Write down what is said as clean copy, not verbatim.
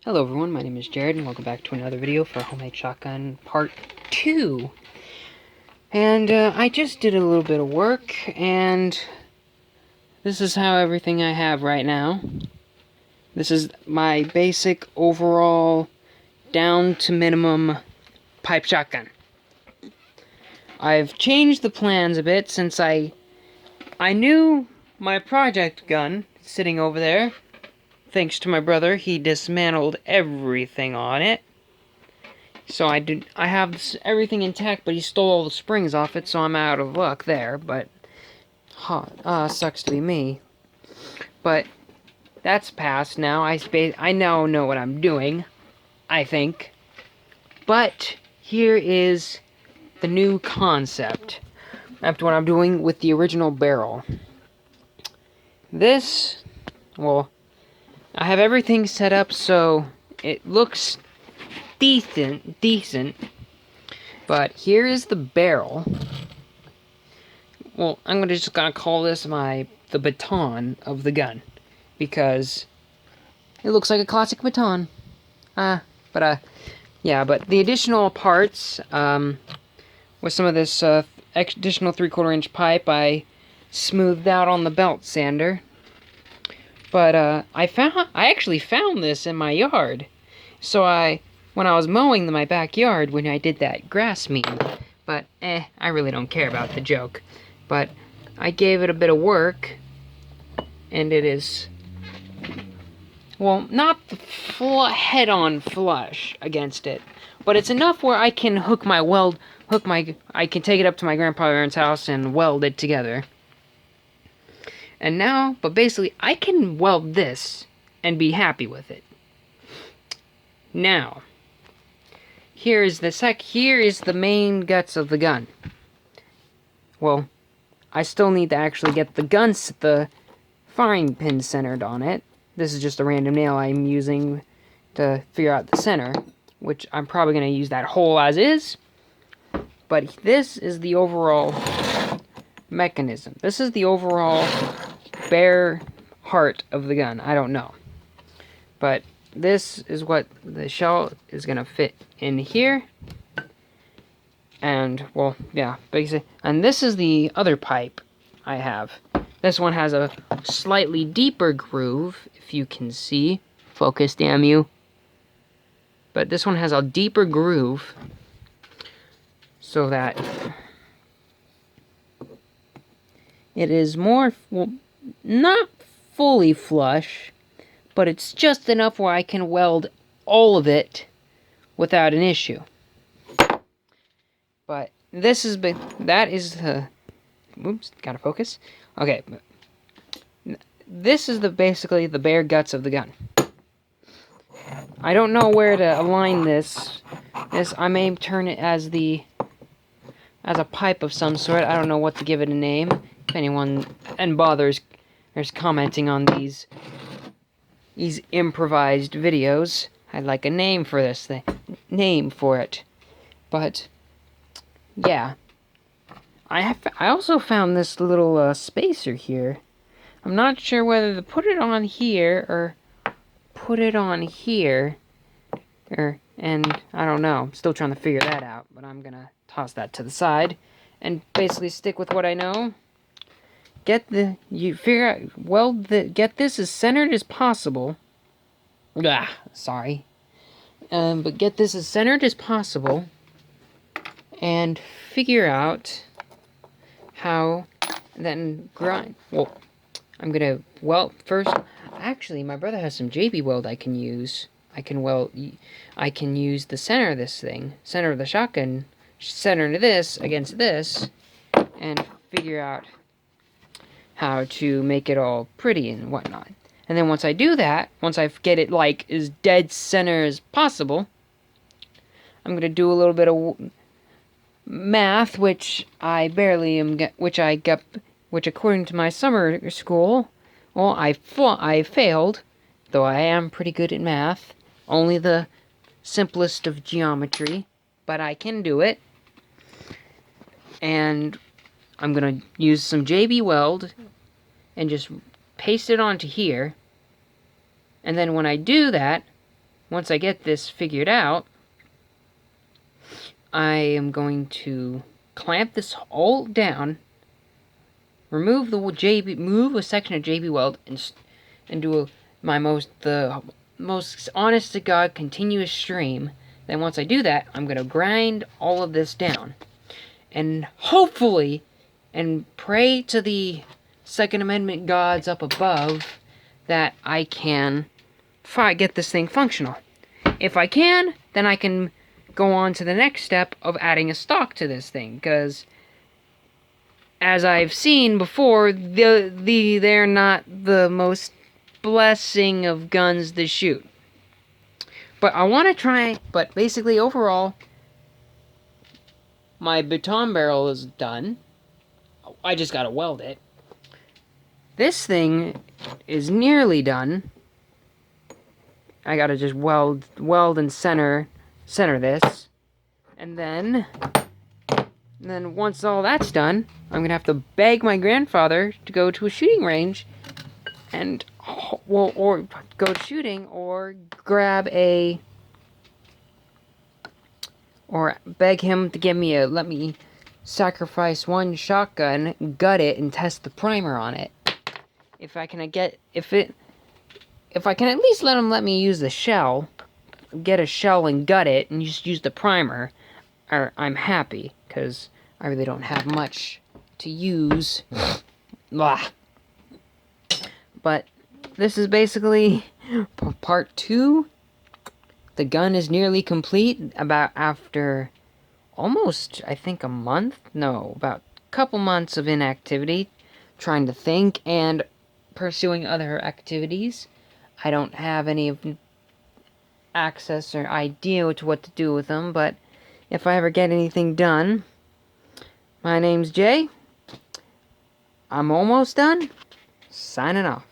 Hello everyone, my name is Jared and welcome back to another video for Homemade Shotgun Part 2. And I just did a little bit of work and this is how everything I have right now. This is my basic overall down to minimum pipe shotgun. I've changed the plans a bit since I knew my project gun sitting over there. Thanks to my brother, he dismantled everything on it. So I have everything intact, but he stole all the springs off it, so I'm out of luck there, but sucks to be me. But that's past now. I now know what I'm doing, I think. But here is the new concept after what I'm doing with the original barrel. This, well, I have everything set up so it looks decent, but here is the barrel. Well, I'm just gonna call this the baton of the gun, because it looks like a classic baton. Yeah, but the additional parts, with some of this additional 3/4 inch pipe, I smoothed out on the belt sander. But I actually found this in my yard. So when I was mowing my backyard, when I did that grass meme, but I really don't care about the joke. But I gave it a bit of work, and it is, well, not head-on flush against it, but it's enough where I can I can take it up to my grandparents' house and weld it together. And now, but basically, I can weld this and be happy with it. Now, here is the main guts of the gun. Well, I still need to actually get the firing pin centered on it. This is just a random nail I'm using to figure out the center, which I'm probably going to use that hole as is. But this is the overall mechanism. This is the overall bare heart of the gun. I don't know. But this is what the shell is going to fit in here. And, well, yeah, basically. And this is the other pipe I have. This one has a slightly deeper groove, if you can see. Focus, damn you. But this one has a deeper groove, so that it is more, well, not fully flush, but it's just enough where I can weld all of it without an issue. But that is the, oops, gotta focus. Okay, this is basically the bare guts of the gun. I don't know where to align this. I may turn it as a pipe of some sort. I don't know what to give it a name. If anyone bothers commenting on these improvised videos, I'd like a name for this thing. But yeah, I also found this little spacer here. I'm not sure whether to put it on here or put it on here, and I don't know. I'm still trying to figure that out, but I'm gonna toss that to the side and basically stick with what I know. Get this as centered as possible. Sorry. But get this as centered as possible and figure out how then grind. Well, I'm gonna first. Actually, my brother has some JB Weld I can use. I can use the center of this thing, center of the shotgun, center this against this, and figure out how to make it all pretty and whatnot. And then once I do that, once I get it like as dead center as possible, I'm gonna do a little bit of math, which I barely am, which according to my summer school, well, I failed, though I am pretty good at math. Only the simplest of geometry, but I can do it. And I'm gonna use some JB Weld and just paste it onto here. And then when I do that, once I get this figured out, I am going to clamp this all down, remove move a section of JB Weld, and do the most honest to God continuous stream. Then once I do that, I'm gonna grind all of this down, and hopefully, and pray to the Second Amendment gods up above that I can get this thing functional. If I can, then I can go on to the next step of adding a stock to this thing, because as I've seen before, they're not the most blessing of guns to shoot. But I want to try, but basically overall, my baton barrel is done. I just gotta weld it. This thing is nearly done. I gotta just weld and center this. And then once all that's done, I'm gonna have to beg my grandfather to go to a shooting range and or go shooting, or or beg him to let me sacrifice one shotgun, gut it, and test the primer on it. If I can at least let me use the shell, get a shell and gut it, and just use the primer, I'm happy, because I really don't have much to use. Blah. But this is basically part 2. The gun is nearly complete, after almost, I think, about a couple months of inactivity, trying to think and pursuing other activities. I don't have any access or idea to what to do with them, but if I ever get anything done, my name's Jay. I'm almost done. Signing off.